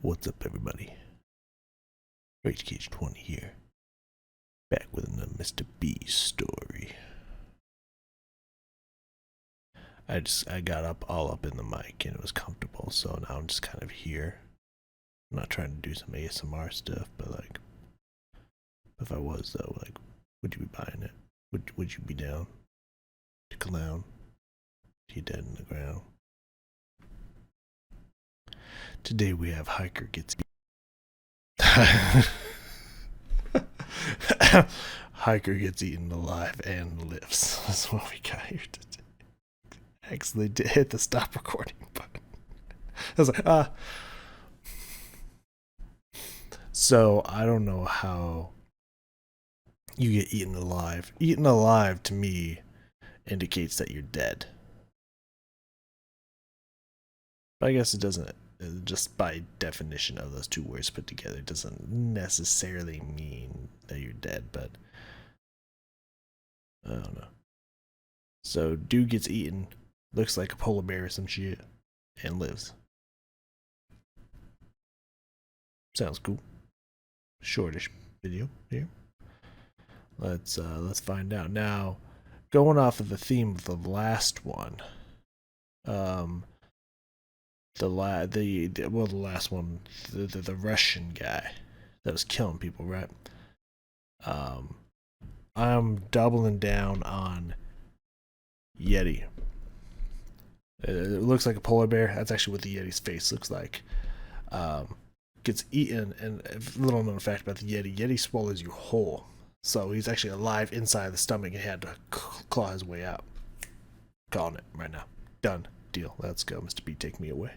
What's up, everybody? Rage Cage 20 here. Back with another Mr. B story. I got all up in the mic and it was comfortable, so now I'm just kind of here. I'm not trying to do some ASMR stuff, but like, if I was though, like, would you be buying it? Would you be down to clown? He dead in the ground. Today we have Hiker Gets Hiker Gets Eaten Alive and Lives. That's what we got here today. Actually did hit the stop recording button. I was like, So I don't know how you get eaten alive. Eaten alive to me indicates that you're dead. But I guess it doesn't. Just by definition of those two words put together, it doesn't necessarily mean that you're dead, but I don't know. So dude gets eaten, looks like a polar bear or some shit, and lives. Sounds cool. Shortish video here. Let's find out. Now, going off of the theme of the last one, the last one, the Russian guy that was killing people, right? I'm doubling down on Yeti. It looks like a polar bear. That's actually what the Yeti's face looks like. Gets eaten, and a little known fact about the Yeti swallows you whole. So he's actually alive inside the stomach and had to claw his way out. Calling it right now. Done. Deal. Let's go, Mr. B. Take me away.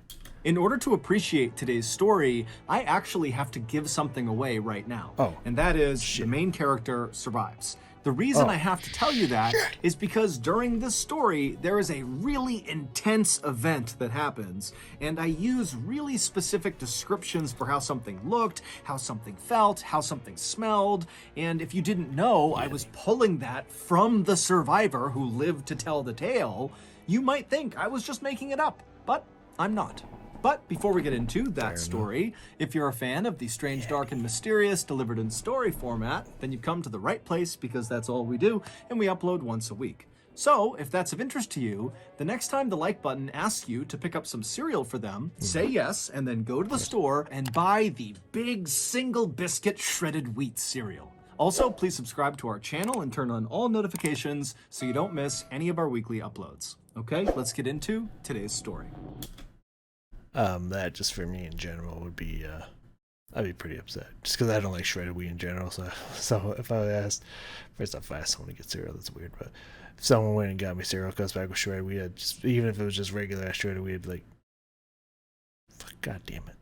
In order to appreciate today's story, I actually have to give something away right now. Oh. And that is Shit. The main character survives. The reason I have to tell you that is because during this story, there is a really intense event that happens, and I use really specific descriptions for how something looked, how something felt, how something smelled, and if you didn't know, I was pulling that from the survivor who lived to tell the tale, you might think I was just making it up, but I'm not. But before we get into that story, if you're a fan of the strange, dark, and mysterious delivered in story format, then you've come to the right place because that's all we do, and we upload once a week. So, if that's of interest to you, the next time the like button asks you to pick up some cereal for them, say yes, and then go to the store and buy the big single biscuit shredded wheat cereal. Also, please subscribe to our channel and turn on all notifications so you don't miss any of our weekly uploads. Okay, let's get into today's story. That just for me in general would be, I'd be pretty upset. Just because I don't like shredded wheat in general, so if I asked, first off, if I asked someone to get cereal, that's weird, but if someone went and got me cereal, comes back with shredded wheat, even if it was just regular shredded wheat, I'd be like, fuck, god damn it.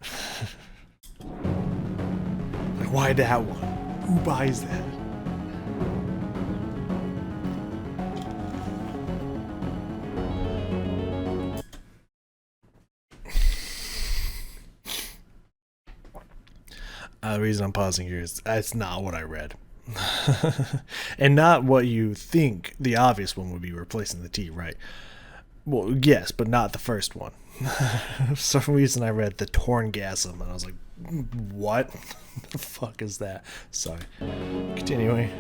Like, why that one? Who buys that? The reason I'm pausing here is that's not what I read. And not what you think the obvious one would be, replacing the T, right? Well, yes, but not the first one. For some reason I read the Torngasm, and I was like, what the fuck is that? Sorry. Continuing.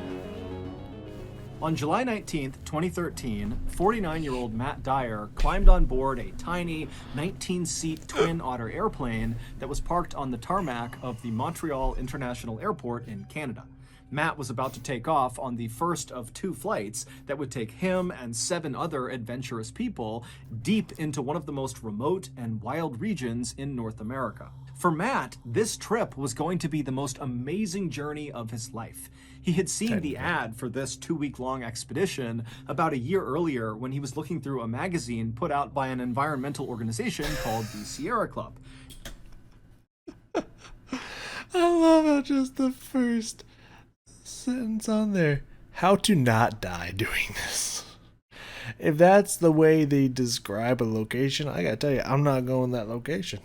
On July 19th, 2013, 49-year-old Matt Dyer climbed on board a tiny 19-seat Twin Otter airplane that was parked on the tarmac of the Montreal International Airport in Canada. Matt was about to take off on the first of two flights that would take him and 7 other adventurous people deep into one of the most remote and wild regions in North America. For Matt, this trip was going to be the most amazing journey of his life. He had seen the ad for this 2-week-long expedition about a year earlier when he was looking through a magazine put out by an environmental organization called the Sierra Club. I love how just the first sentence on there, how to not die doing this. If that's the way they describe a location, I gotta tell you, I'm not going that location.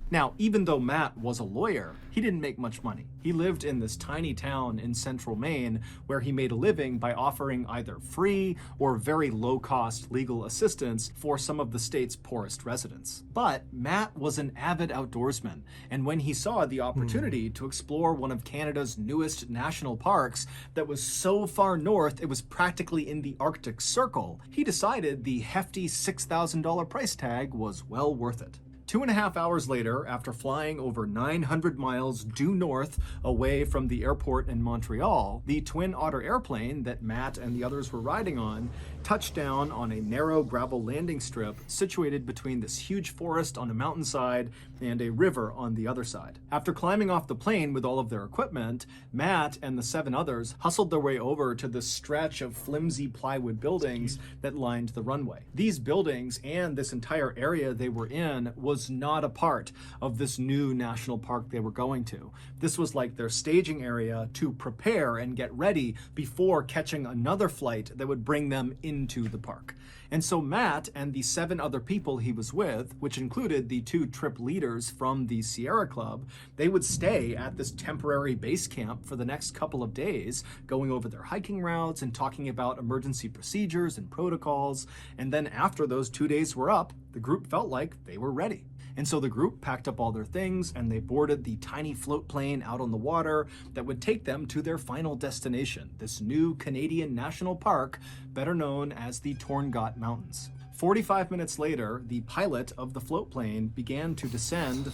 Now, even though Matt was a lawyer, he didn't make much money. He lived in this tiny town in central Maine where he made a living by offering either free or very low-cost legal assistance for some of the state's poorest residents. But Matt was an avid outdoorsman, and when he saw the opportunity to explore one of Canada's newest national parks that was so far north it was practically in the Arctic Circle, he decided the hefty $6,000 price tag was well worth it. 2.5 hours later, after flying over 900 miles due north away from the airport in Montreal, the Twin Otter airplane that Matt and the others were riding on touched down on a narrow gravel landing strip situated between this huge forest on a mountainside and a river on the other side. After climbing off the plane with all of their equipment, Matt and the 7 others hustled their way over to the stretch of flimsy plywood buildings that lined the runway. These buildings and this entire area they were in was not a part of this new national park they were going to. This was like their staging area to prepare and get ready before catching another flight that would bring them into the park. And so Matt and the 7 other people he was with, which included the 2 trip leaders from the Sierra Club, they would stay at this temporary base camp for the next couple of days, going over their hiking routes and talking about emergency procedures and protocols. And then after those 2 days were up, the group felt like they were ready. And so the group packed up all their things and they boarded the tiny float plane out on the water that would take them to their final destination, this new Canadian national park, better known as the Torngat Mountains. 45 minutes later, the pilot of the float plane began to descend.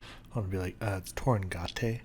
I want to be like, it's Torngate.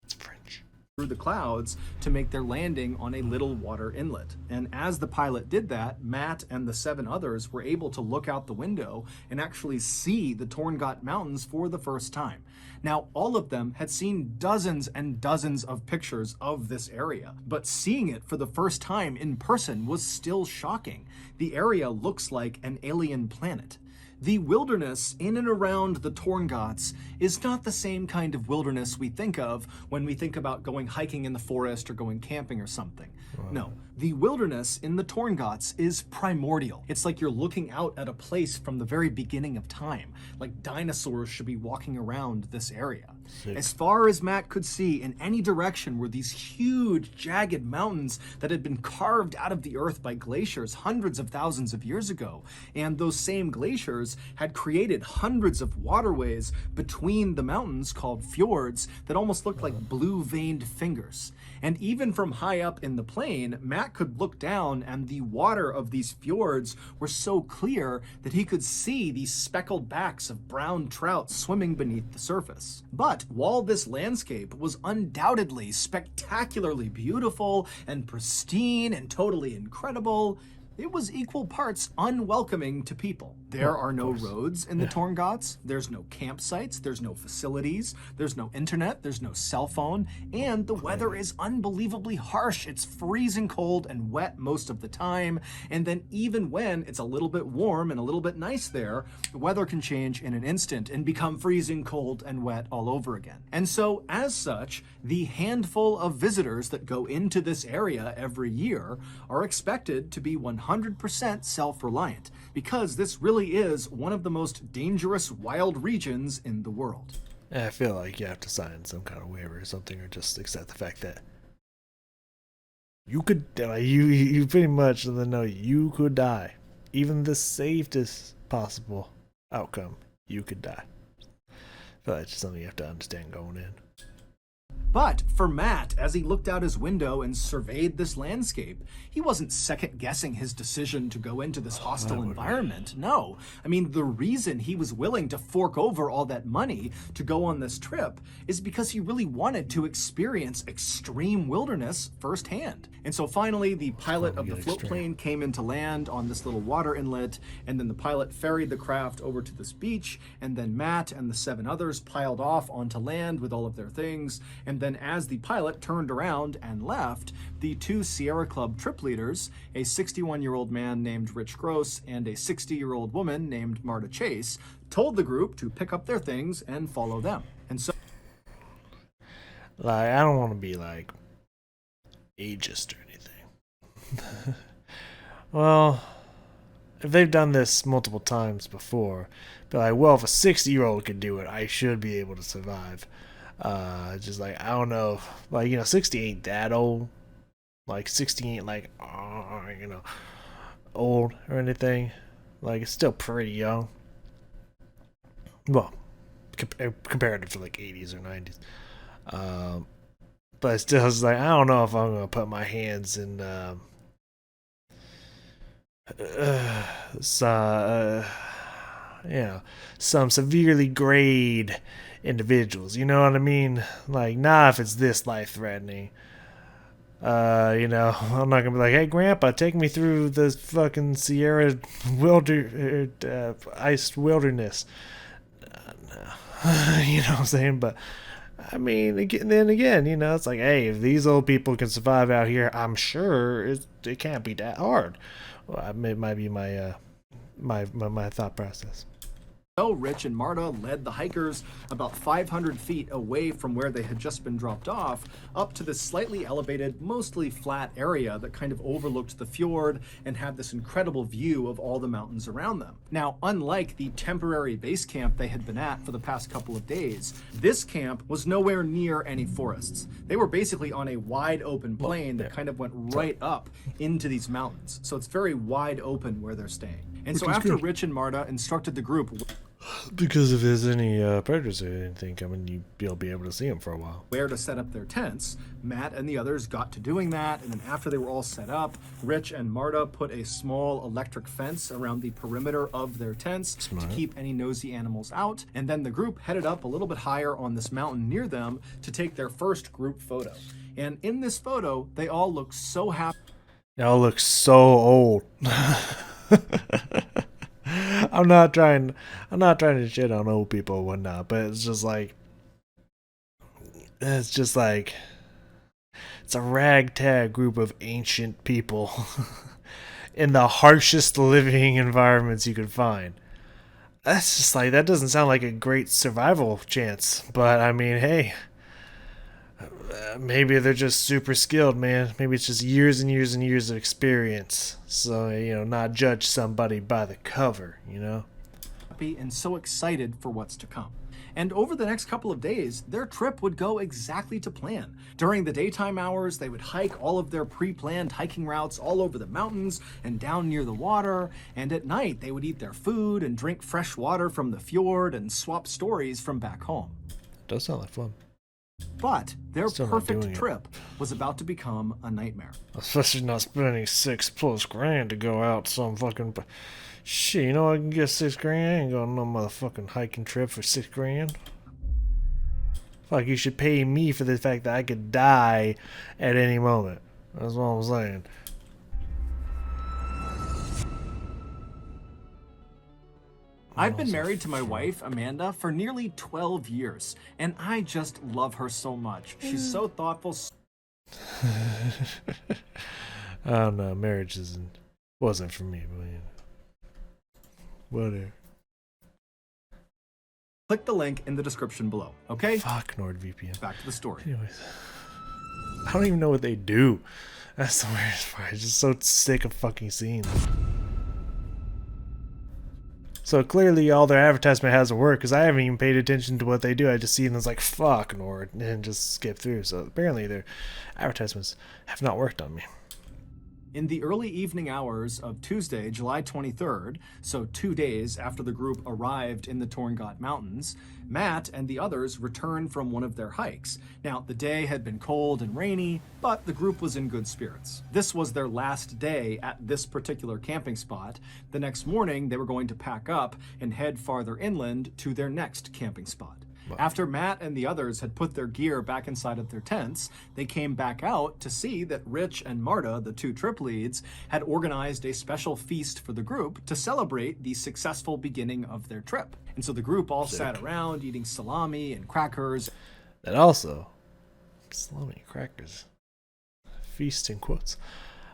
It's French. Through the clouds to make their landing on a little water inlet. And as the pilot did that, Matt and the 7 others were able to look out the window and actually see the Torngat Mountains for the first time. Now, all of them had seen dozens and dozens of pictures of this area, but seeing it for the first time in person was still shocking. The area looks like an alien planet. The wilderness in and around the Torngats is not the same kind of wilderness we think of when we think about going hiking in the forest or going camping or something. Wow. No, the wilderness in the Torngats is primordial. It's like you're looking out at a place from the very beginning of time, like dinosaurs should be walking around this area. Sick. As far as Matt could see, in any direction were these huge, jagged mountains that had been carved out of the earth by glaciers hundreds of thousands of years ago. And those same glaciers had created hundreds of waterways between the mountains called fjords that almost looked like blue-veined fingers. And even from high up in the plane, Matt could look down and the water of these fjords were so clear that he could see these speckled backs of brown trout swimming beneath the surface. But while this landscape was undoubtedly spectacularly beautiful and pristine and totally incredible, it was equal parts unwelcoming to people. There are no roads in the Torngats, there's no campsites, there's no facilities, there's no internet, there's no cell phone, and the weather is unbelievably harsh. It's freezing cold and wet most of the time, and then even when it's a little bit warm and a little bit nice there, the weather can change in an instant and become freezing cold and wet all over again. And so, as such, the handful of visitors that go into this area every year are expected to be 100% self-reliant, because this really is one of the most dangerous wild regions in the world. I feel like you have to sign some kind of waiver or something, or just accept the fact that you could die. You pretty much know you could die. Even the safest possible outcome, you could die. I feel like it's just something you have to understand going in. But for Matt, as he looked out his window and surveyed this landscape, he wasn't second-guessing his decision to go into this hostile environment. No. I mean, the reason he was willing to fork over all that money to go on this trip is because he really wanted to experience extreme wilderness firsthand. And so finally, the pilot of the float plane came into land on this little water inlet, and then the pilot ferried the craft over to this beach, and then Matt and the 7 others piled off onto land with all of their things, and then as the pilot turned around and left, the 2 Sierra Club trip leaders, a 61-year-old man named Rich Gross and a 60-year-old woman named Marta Chase, told the group to pick up their things and follow them. And so, like, I don't want to be like ageist or anything. Well, if they've done this multiple times before, be like, well, if a 60-year-old can do it, I should be able to survive. Just like, I don't know, like, 60 ain't that old. Like 60 ain't like, old or anything. Like, it's still pretty young. Well, comparative to like 80s or 90s. But still, it's like, I don't know if I'm gonna put my hands in some severely grayed individuals. You know what I mean? Like, nah, if it's this life threatening. I'm not gonna be like, hey, Grandpa, take me through the fucking Sierra iced wilderness. You know what I'm saying? But I mean, then again, it's like, hey, if these old people can survive out here, I'm sure it can't be that hard. Well, it might be my my thought process. Rich and Marta led the hikers about 500 feet away from where they had just been dropped off, up to this slightly elevated, mostly flat area that kind of overlooked the fjord and had this incredible view of all the mountains around them. Now, unlike the temporary base camp they had been at for the past couple of days, this camp was nowhere near any forests. They were basically on a wide open plain that kind of went right up into these mountains. So it's very wide open where they're staying. And so after Rich and Marta instructed the group, because if there's any predators or anything coming, you'll be able to see them for a while. Where to set up their tents, Matt and the others got to doing that, and then after they were all set up, Rich and Marta put a small electric fence around the perimeter of their tents to keep any nosy animals out, and then the group headed up a little bit higher on this mountain near them to take their first group photo. And in this photo, they all look so happy. They all look so old. I'm not trying to shit on old people or whatnot, but it's just like it's a ragtag group of ancient people in the harshest living environments you could find. That's just like, that doesn't sound like a great survival chance, but I mean, hey, maybe they're just super skilled, man. Maybe it's just years and years and years of experience. So, not judge somebody by the cover, and so excited for what's to come. And over the next couple of days, their trip would go exactly to plan. During the daytime hours, they would hike all of their pre-planned hiking routes all over the mountains and down near the water. And at night, they would eat their food and drink fresh water from the fjord and swap stories from back home. It does sound like fun. But their perfect trip was about to become a nightmare. Especially not spending $6+ grand to go out some fucking... Shit, I can get $6 grand? I ain't going on no motherfucking hiking trip for $6 grand. Fuck, you should pay me for the fact that I could die at any moment. That's what I'm saying. I've been married to my wife, Amanda, for nearly 12 years, and I just love her so much. She's so thoughtful. I don't know, marriage wasn't for me, but whatever. Click the link in the description below, okay? Fuck NordVPN. Back to the story. Anyways, I don't even know what they do. That's the weirdest part. I'm just so sick of fucking seeing them. So clearly all their advertisement hasn't worked, because I haven't even paid attention to what they do. I just see them as like, fuck Nord, and just skip through. So apparently their advertisements have not worked on me. In the early evening hours of Tuesday, July 23rd, so 2 days after the group arrived in the Torngat Mountains, Matt and the others returned from one of their hikes. Now, the day had been cold and rainy, but the group was in good spirits. This was their last day at this particular camping spot. The next morning, they were going to pack up and head farther inland to their next camping spot. After Matt and the others had put their gear back inside of their tents, they came back out to see that Rich and Marta, the two trip leads, had organized a special feast for the group to celebrate the successful beginning of their trip. And so the group all sat around eating salami and crackers. And also, salami and crackers, feast in quotes,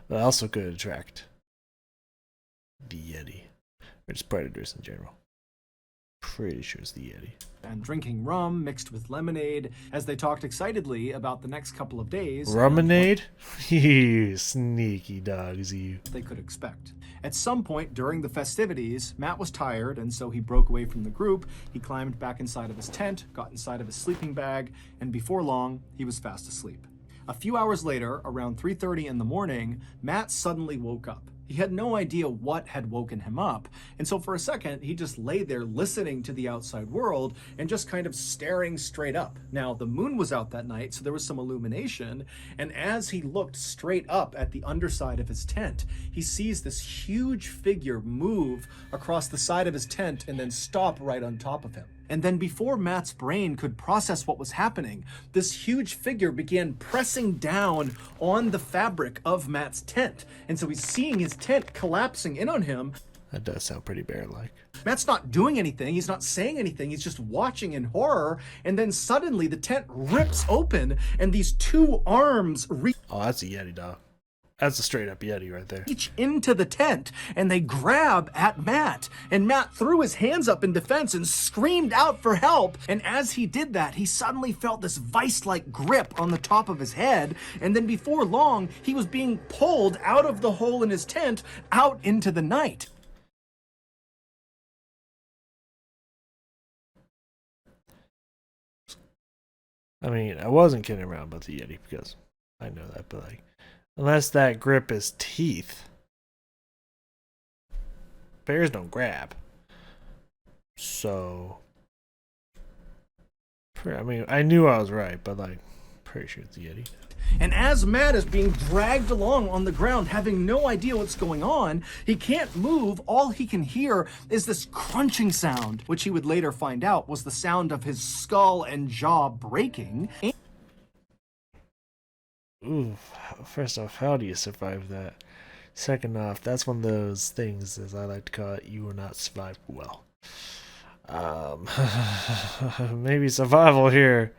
but also could attract the Yeti, or just predators in general. Pretty sure it's the Yeti. And drinking rum mixed with lemonade as they talked excitedly about the next couple of days. Ruminade? You sneaky dogs, you. They could expect. At some point during the festivities, Matt was tired, and so he broke away from the group. He climbed back inside of his tent, got inside of his sleeping bag, and before long, he was fast asleep. A few hours later, around 3:30 in the morning, Matt suddenly woke up. He had no idea what had woken him up, and so for a second, he just lay there listening to the outside world and just kind of staring straight up. Now, the moon was out that night, so there was some illumination, and as he looked straight up at the underside of his tent, he sees this huge figure move across the side of his tent and then stop right on top of him. And then before Matt's brain could process what was happening, this huge figure began pressing down on the fabric of Matt's tent. And so he's seeing his tent collapsing in on him. That does sound pretty bear-like. Matt's not doing anything. He's not saying anything. He's just watching in horror. And then suddenly the tent rips open and these two arms Oh, that's a Yeti, dog. That's a straight-up Yeti right there. reach into the tent and they grab at Matt. And Matt threw his hands up in defense and screamed out for help. And as he did that, he suddenly felt this vice-like grip on the top of his head. And then before long, he was being pulled out of the hole in his tent out into the night. I mean, I wasn't kidding around about the Yeti because I know that, but like, unless that grip is teeth, bears don't grab. So, I mean, I knew I was right, but like, pretty sure it's the Yeti. And as Matt is being dragged along on the ground, having no idea what's going on, he can't move. All he can hear is this crunching sound, which he would later find out was the sound of his skull and jaw breaking. Ooh, first off, how do you survive that? Second off, that's one of those things, as I like to call it, you will not survive well. Maybe survival here.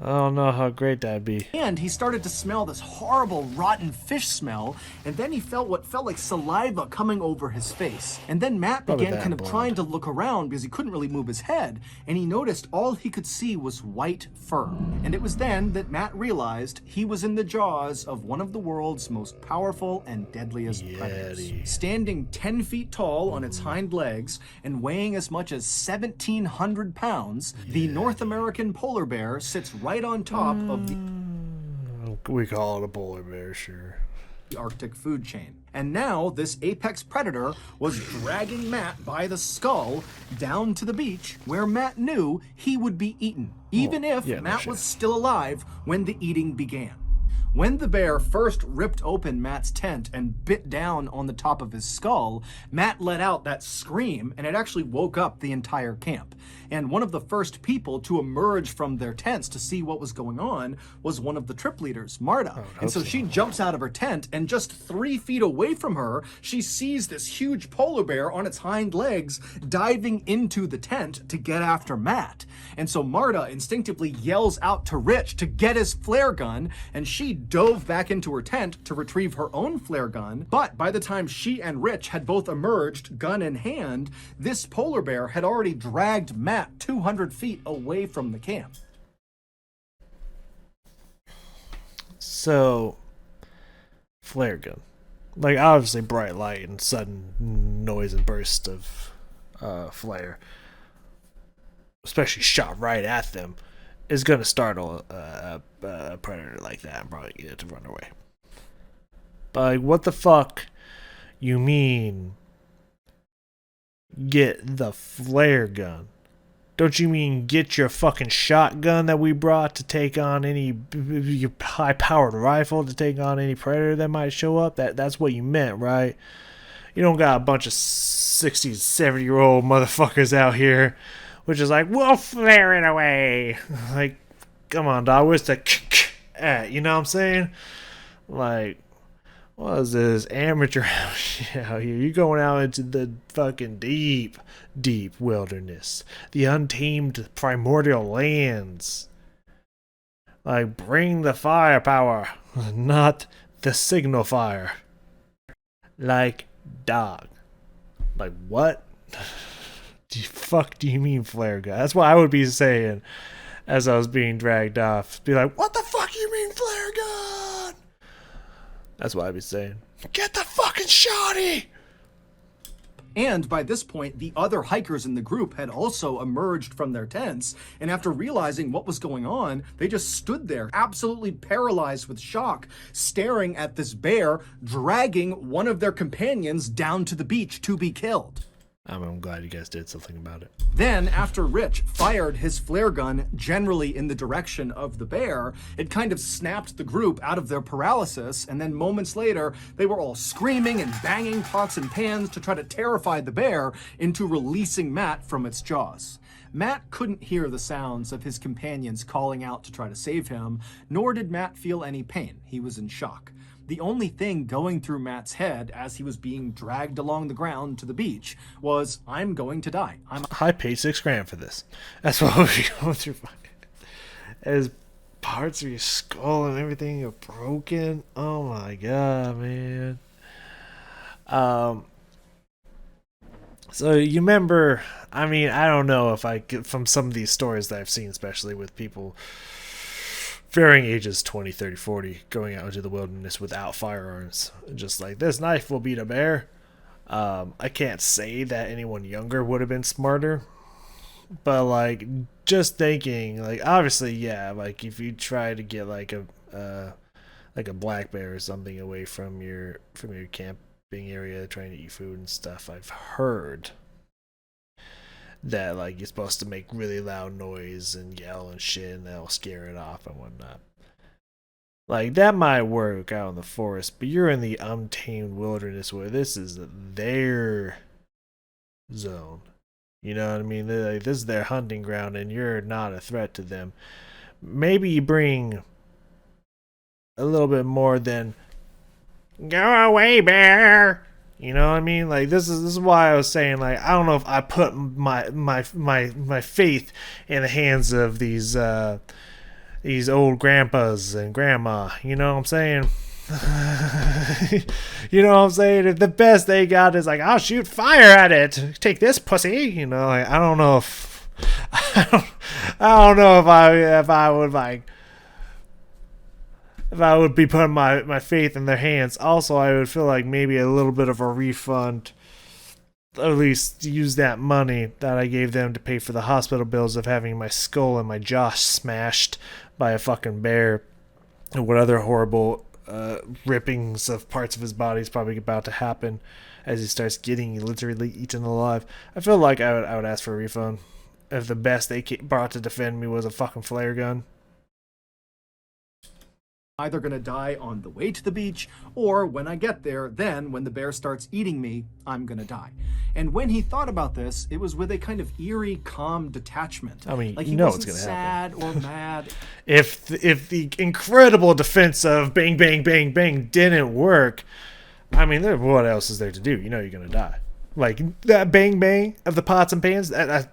I don't know how great that'd be. And he started to smell this horrible rotten fish smell, and then he felt what felt like saliva coming over his face. And then Matt began kind of trying to look around because he couldn't really move his head, and he noticed all he could see was white fur. And it was then that Matt realized he was in the jaws of one of the world's most powerful and deadliest predators. Standing 10 feet tall on its hind legs and weighing as much as 1,700 pounds, the North American polar bear sits right on top of the We call it a polar bear, sure. Arctic food chain. And now this apex predator was dragging Matt by the skull down to the beach where Matt knew he would be eaten, even if Matt was still alive when the eating began. When the bear first ripped open Matt's tent and bit down on the top of his skull, Matt let out that scream, and it actually woke up the entire camp. And one of the first people to emerge from their tents to see what was going on was one of the trip leaders, Marta. And so she jumps out of her tent, and just 3 feet away from her, she sees this huge polar bear on its hind legs diving into the tent to get after Matt. And so Marta instinctively yells out to Rich to get his flare gun, and she dove back into her tent to retrieve her own flare gun. But by the time she and Rich had both emerged, gun in hand, this polar bear had already dragged Matt 200 feet away from the camp. So, flare gun. Like, obviously bright light and sudden noise and burst of flare, especially shot right at them, is going to startle a predator like that and probably get it to run away. But like, what the fuck you mean get the flare gun? Don't you mean get your fucking shotgun that we brought to take on any your high-powered rifle to take on any predator that might show up? That's what you meant, right? You don't got a bunch of 60, 70-year-old motherfuckers out here which is like, we'll flare it away. Like, come on, dog. Where's the at? You know what I'm saying? Like, what is this amateur out here? You going out into the fucking deep, deep wilderness, the untamed primordial lands. Like, bring the firepower, not the signal fire. Like, dog. Like, what? fuck do you mean flare gun? That's what I would be saying as I was being dragged off. Be like, what the fuck you mean flare gun? That's what I'd be saying. Get the fucking shotty! And by this point, the other hikers in the group had also emerged from their tents, and after realizing what was going on, they just stood there, absolutely paralyzed with shock, staring at this bear dragging one of their companions down to the beach to be killed. I'm glad you guys did something about it. Then, after Rich fired his flare gun generally in the direction of the bear, it kind of snapped the group out of their paralysis, and then moments later, they were all screaming and banging pots and pans to try to terrify the bear into releasing Matt from its jaws. Matt couldn't hear the sounds of his companions calling out to try to save him, nor did Matt feel any pain. He was in shock. The only thing going through Matt's head as he was being dragged along the ground to the beach was, I'm going to die. I paid $6,000 for this. That's what we're going through. As parts of your skull and everything are broken. Oh my god, man. So you remember, I mean, I don't know if I get from some of these stories that I've seen, especially with people varying ages 20, 30, 40 going out into the wilderness without firearms, just like, this knife will beat a bear. I can't say that anyone younger would have been smarter, but like, just thinking, like, obviously, yeah, like if you try to get like a black bear or something away from your camping area trying to eat food and stuff, I've heard that like you're supposed to make really loud noise and yell and shit, and that'll scare it off and whatnot. Like, that might work out in the forest, but you're in the untamed wilderness where this is their zone. You know what I mean? Like, this is their hunting ground, and you're not a threat to them. Maybe you bring a little bit more than "Go away, bear." You know what I mean? Like, this is why I was saying, like, I don't know if I put my faith in the hands of these old grandpas and grandma. You know what I'm saying? You know what I'm saying? If the best they got is like, I'll shoot fire at it. Take this, pussy. You know, like, I don't know if I don't know if I would like. If I would be putting my faith in their hands. Also, I would feel like maybe a little bit of a refund, at least use that money that I gave them to pay for the hospital bills of having my skull and my jaw smashed by a fucking bear, and what other horrible rippings of parts of his body is probably about to happen as he starts getting literally eaten alive. I feel like I would ask for a refund if the best they brought to defend me was a fucking flare gun. Either going to die on the way to the beach, or when I get there, then when the bear starts eating me, I'm going to die. And when he thought about this, it was with a kind of eerie, calm detachment. I mean, like, you he know wasn't it's going to happen. sad or mad. If the incredible defense of bang, bang, bang, bang didn't work, I mean, what else is there to do? You know you're going to die. Like, that bang, bang of the pots and pans, that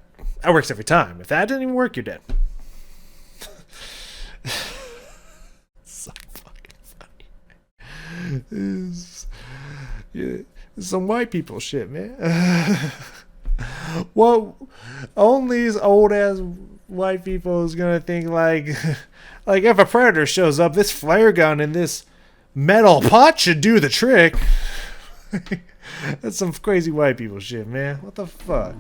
works every time. If that didn't even work, you're dead. Yeah, some white people shit, man. Well, only these old ass white people is gonna think like if a predator shows up, this flare gun and this metal pot should do the trick. That's some crazy white people shit, man. What the fuck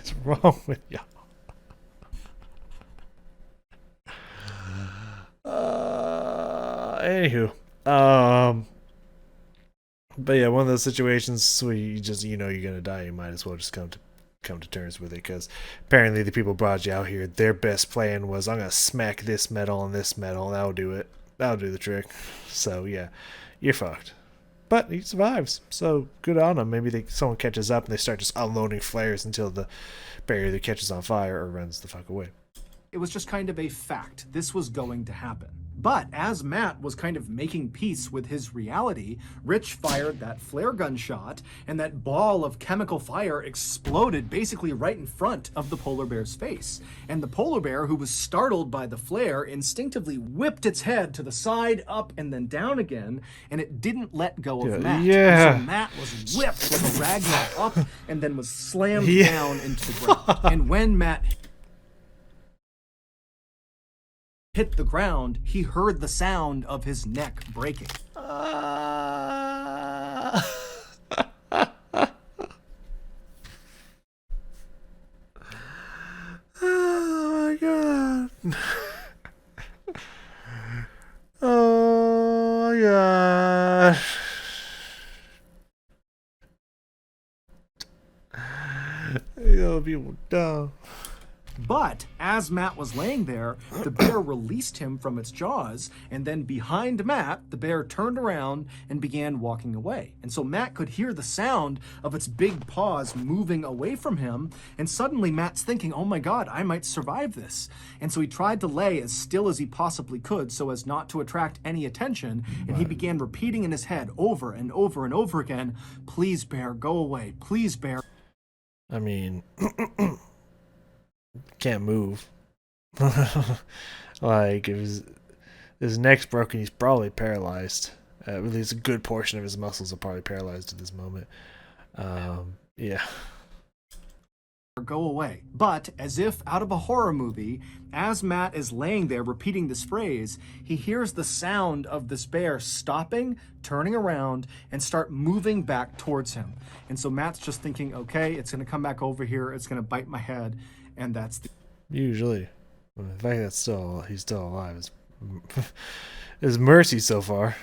is wrong with y'all? Anywho, but yeah, one of those situations where you just, you know, you're gonna die, you might as well just come to terms with it, because apparently the people brought you out here, their best plan was, I'm gonna smack this metal and this metal, and that'll do it. That'll do the trick. So yeah, you're fucked. But he survives, so good on him. Maybe someone catches up and they start just unloading flares until the barrier either catches on fire or runs the fuck away. It was just kind of a fact. This was going to happen. But as Matt was kind of making peace with his reality, Rich fired that flare gun shot, and that ball of chemical fire exploded basically right in front of the polar bear's face. And the polar bear, who was startled by the flare, instinctively whipped its head to the side, up, and then down again, and it didn't let go of Matt. Yeah. And so Matt was whipped like a ragdoll up, and then was slammed Yeah. down into the ground. And when Matt hit the ground, he heard the sound of his neck breaking. Oh my god. Oh my god. Yo, people dumb. But as Matt was laying there, the bear released him from its jaws, and then behind Matt, the bear turned around and began walking away. And so Matt could hear the sound of its big paws moving away from him, and suddenly Matt's thinking, oh my god, I might survive this. And so he tried to lay as still as he possibly could so as not to attract any attention, and he began repeating in his head over and over and over again, please bear, go away, please bear. I mean, can't move. Like, if his neck's broken, he's probably paralyzed. At least a good portion of his muscles are probably paralyzed at this moment. Yeah. Go away. But as if out of a horror movie, as Matt is laying there repeating this phrase, he hears the sound of this bear stopping, turning around, and start moving back towards him. And so Matt's just thinking, okay, it's going to come back over here, it's going to bite my head, and that's the... Usually. The fact that he's still alive is mercy so far.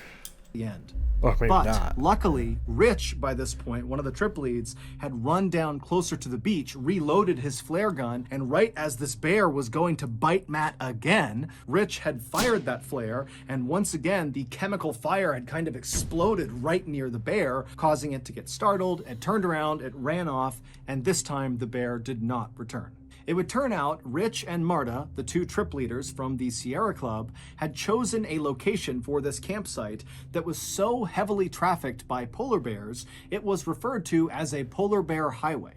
the end. Or maybe But not. luckily, Rich, by this point, one of the trip leads, had run down closer to the beach, reloaded his flare gun, and right as this bear was going to bite Matt again, Rich had fired that flare, and once again, the chemical fire had kind of exploded right near the bear, causing it to get startled. It turned around, it ran off, and this time the bear did not return. It would turn out Rich and Marta, the two trip leaders from the Sierra Club, had chosen a location for this campsite that was so heavily trafficked by polar bears, it was referred to as a polar bear highway.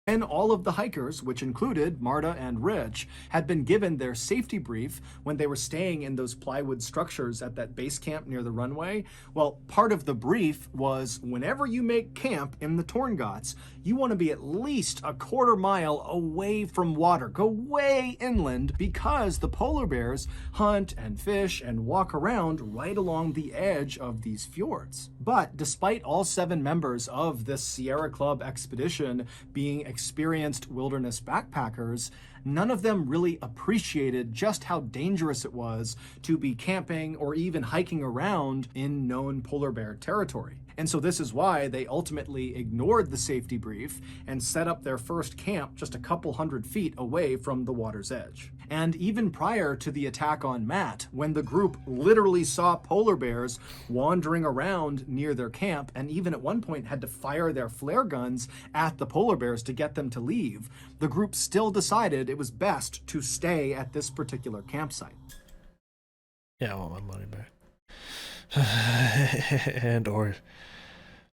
When all of the hikers, which included Marta and Rich, had been given their safety brief when they were staying in those plywood structures at that base camp near the runway, well, part of the brief was whenever you make camp in the Torngots, you want to be at least a quarter mile away from water. Go way inland because the polar bears hunt and fish and walk around right along the edge of these fjords. But despite all 7 members of this Sierra Club expedition being experienced wilderness backpackers, none of them really appreciated just how dangerous it was to be camping or even hiking around in known polar bear territory. And so this is why they ultimately ignored the safety brief and set up their first camp just a couple hundred feet away from the water's edge. And even prior to the attack on Matt, when the group literally saw polar bears wandering around near their camp, and even at one point had to fire their flare guns at the polar bears to get them to leave, the group still decided it was best to stay at this particular campsite. Yeah, I want my money back. And or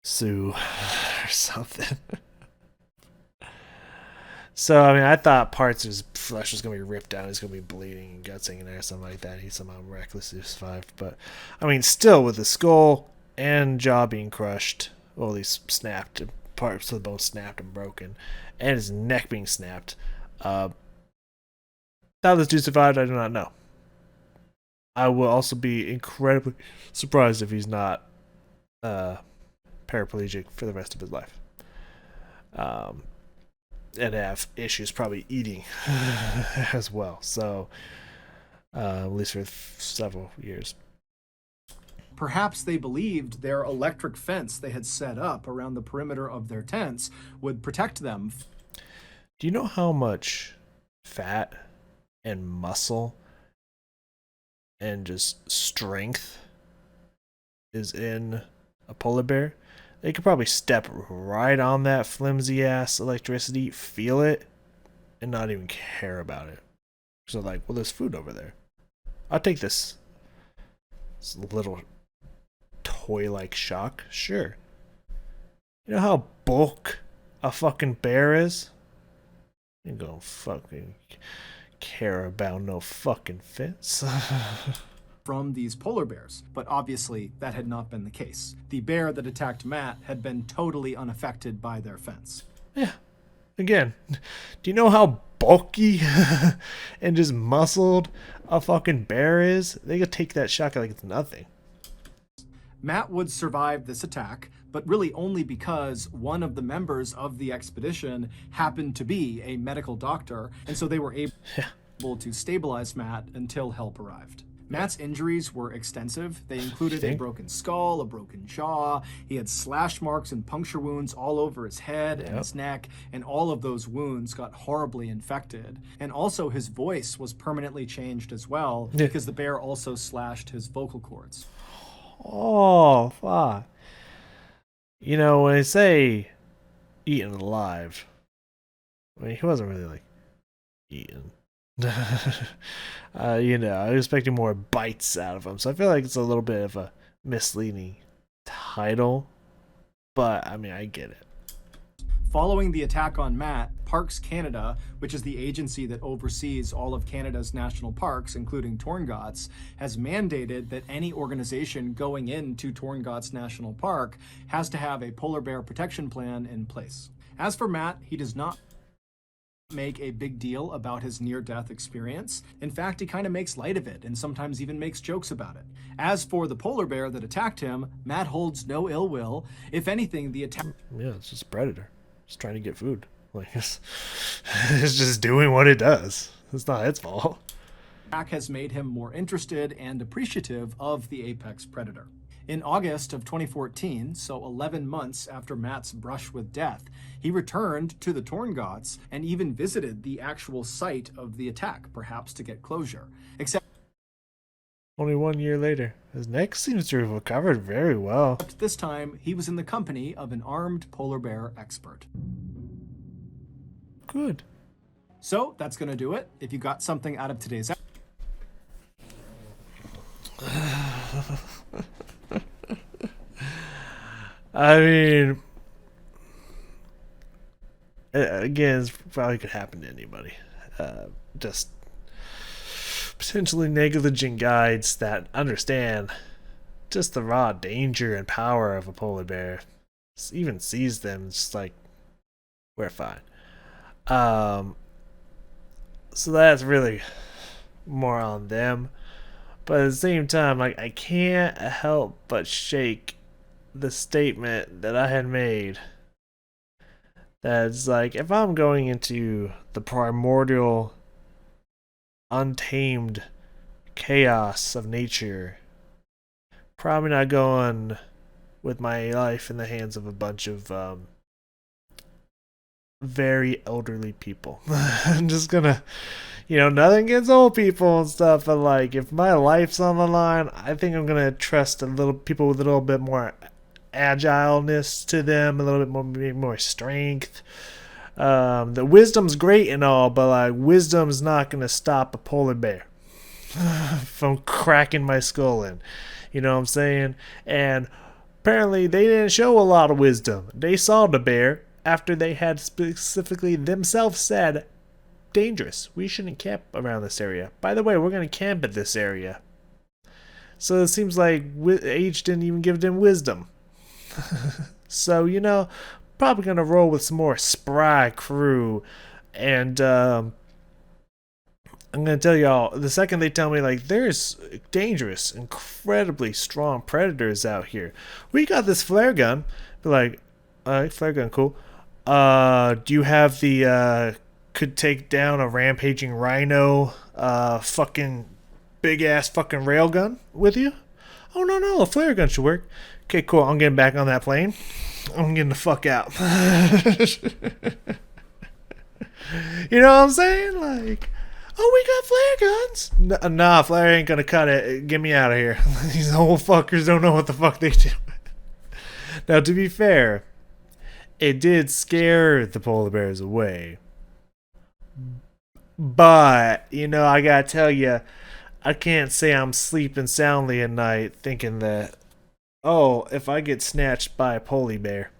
sue or something. So, I mean, I thought parts of his flesh was going to be ripped out. He's going to be bleeding and guts hanging there, something like that. He somehow miraculously survived. But, I mean, still, with the skull and jaw being crushed, well, at least snapped, parts of the bone snapped and broken, and his neck being snapped, how this dude survived, I do not know. I will also be incredibly surprised if he's not paraplegic for the rest of his life. And have issues probably eating as well. So, at least for several years. Perhaps they believed their electric fence they had set up around the perimeter of their tents would protect them. Do you know how much fat and muscle and just strength is in a polar bear? They could probably step right on that flimsy ass electricity, feel it, and not even care about it. So like, well, there's food over there. I'll take this. This little toy-like shock. Sure. You know how bulk a fucking bear is? You gonna fucking care about no fucking fence. From these polar bears, but obviously that had not been the case. The bear that attacked Matt had been totally unaffected by their fence. Yeah. Again, do you know how bulky and just muscled a fucking bear is? They could take that shock like it's nothing. Matt would survive this attack, but really only because one of the members of the expedition happened to be a medical doctor, and so they were able to stabilize Matt until help arrived. Matt's injuries were extensive. They included a broken skull, a broken jaw. He had slash marks and puncture wounds all over his head and his neck, and all of those wounds got horribly infected. And also his voice was permanently changed as well, because the bear also slashed his vocal cords. Oh, fuck. You know, when they say eaten alive, I mean, he wasn't really like eaten. You know, I was expecting more bites out of him, so I feel like it's a little bit of a misleading title, but I mean, I get it. Following the attack on Matt, Parks Canada, which is the agency that oversees all of Canada's national parks, including Torngots, has mandated that any organization going into Torngots National Park has to have a polar bear protection plan in place. As for Matt, he does not make a big deal about his near-death experience. In fact, he kind of makes light of it and sometimes even makes jokes about it. As for the polar bear that attacked him, Matt holds no ill will. If anything, the attack... Yeah, it's just a predator. Just trying to get food. Like, it's just doing what it does. It's not its fault. Attack has made him more interested and appreciative of the apex predator. In August of 2014, so 11 months after Matt's brush with death, he returned to the Torngots and even visited the actual site of the attack, perhaps to get closure. Except only 1 year later, his neck seems to have recovered very well. this time, he was in the company of an armed polar bear expert. Good. So that's going to do it. If you got something out of today's I mean, again, it probably could happen to anybody. Just potentially negligent guides that understand just the raw danger and power of a polar bear. Even sees them, it's just like, we're fine. So that's really more on them. But at the same time, like, I can't help but shake the statement that I had made. That's like, if I'm going into the primordial, untamed chaos of nature, probably not going with my life in the hands of a bunch of very elderly people. I'm just gonna, you know, nothing against old people and stuff, but like, if my life's on the line, I think I'm gonna trust a little people with a little bit more agileness to them, a little bit more, maybe more strength. The wisdom's great and all, but like, wisdom's not gonna stop a polar bear from cracking my skull in. You know what I'm saying? And apparently they didn't show a lot of wisdom. They saw the bear after they had specifically themselves said, dangerous. We shouldn't camp around this area. By the way, we're going to camp at this area. So it seems like age didn't even give them wisdom. So, you know, probably going to roll with some more spry crew. And I'm going to tell y'all, the second they tell me, like, there's dangerous, incredibly strong predators out here. We got this flare gun. Be like, alright, flare gun, cool. Do you have the, could take down a rampaging rhino, fucking big-ass fucking railgun with you? Oh, no, a flare gun should work. Okay, cool, I'm getting back on that plane. I'm getting the fuck out. You know what I'm saying? Like, oh, we got flare guns. Nah, flare ain't gonna cut it. Get me out of here. These old fuckers don't know what the fuck they do. Now, to be fair, it did scare the polar bears away. But, I gotta tell you, I can't say I'm sleeping soundly at night thinking that, oh, if I get snatched by a polar bear,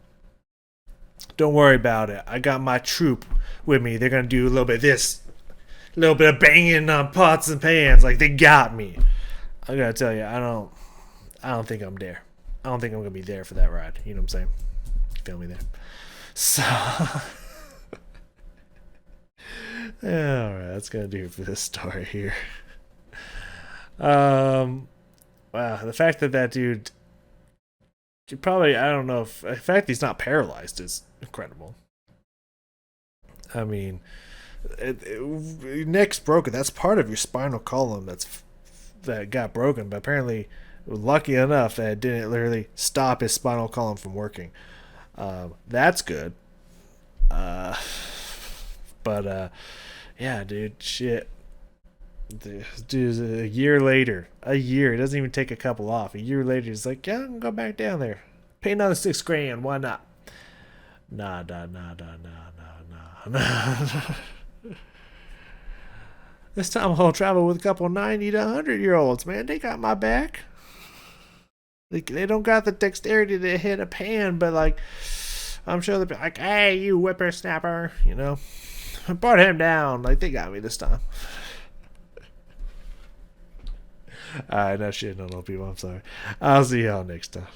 don't worry about it. I got my troop with me. They're gonna do a little bit of this, a little bit of banging on pots and pans. Like, they got me. I gotta tell you, I don't think I'm there. I don't think I'm gonna be there for that ride. You know what I'm saying? Feel me there? So, yeah, all right, that's gonna do it for this story here. Wow, the fact that dude probably, I don't know if the fact he's not paralyzed is incredible. I mean, neck's broken. That's part of your spinal column that got broken, but apparently, lucky enough that it didn't literally stop his spinal column from working. That's good. But yeah, dude, shit. Dude, a year later, he doesn't even take a couple off. A year later, he's like, yeah, I can go back down there, pay another $6,000. Why not? Nah. This time I'll travel with a couple 90 to 100-year-olds, man. They got my back. They don't got the dexterity to hit a pan, but like, I'm sure they'll be like, hey, you whippersnapper, I brought him down. Like, they got me this time. Alright, no shit, no people. I'm sorry. I'll see y'all next time.